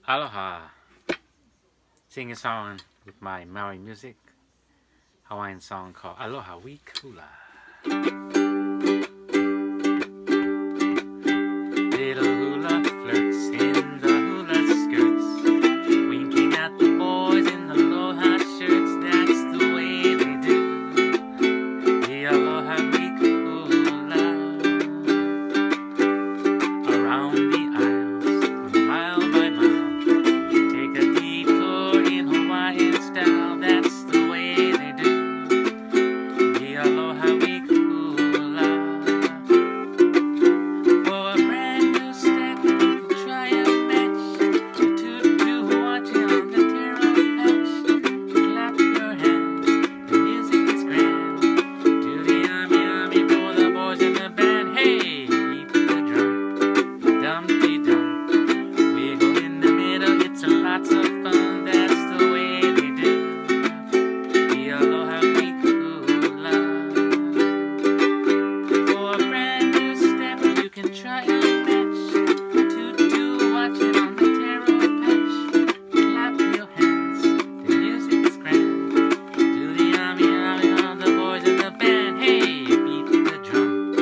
Aloha. Sing a song with my Maori music. Hawaiian song called Aloha Week Hula. Little hula flirts in the hula skirts, winking at the boys in the aloha shirts. That's the way they do the Aloha Week Hula. Around the aisles, mile by mile, take a detour in Hawaiian style. That's the way they do the Aloha Week Hula. For a brand new step, you can try a match. A tutu watching on the taro patch. Clap your hands, the music is grand. Do the ami for the boys in the band. Hey, beat the drum, dum-dee-dum. Wiggle in the middle, it's a lots of fun. That's the way they do the Aloha Week Hula. For a brand new step, you can try a match. Tutu watching on the taro patch. Clap your hands, the music is grand. Do the ami on the boys in the band. Hey, beat the drum,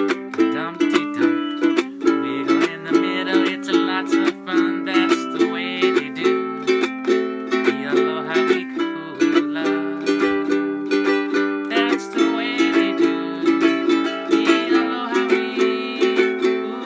dum-dee-dum. Wiggle in the middle, it's a lots of fun. That's the way they do the Aloha Week Hula. That's the way they do the Aloha Week Hula.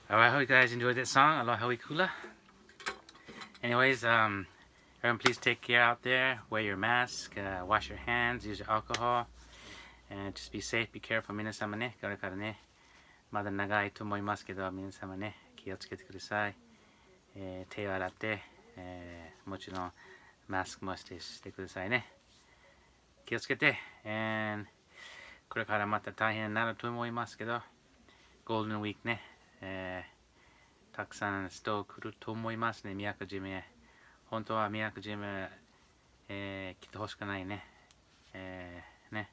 Alright, I hope you guys enjoyed that song, Aloha Week Hula. Anyways, everyone please take care out there. Wear your mask, wash your hands, use your alcohol, and just be safe, be careful. 皆様ね、これからね、まだ長いと思いますけど、皆様ね、気をつけてください。手を洗って、もちろんマスクもしてくださいね。気をつけて、これからまた大変になると思いますけど、ゴールデンウィークね、たくさん人来ると思いますね、宮古島へ。本当は宮古島へ、来てほしくないね。ね。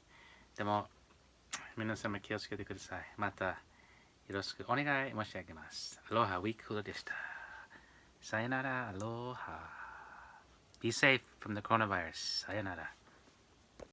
でも、皆様気をつけてください。またよろしくお願い申し上げます。アロハウィークフルでした。さよなら、アロハ。Be safe from the coronavirus. さよなら。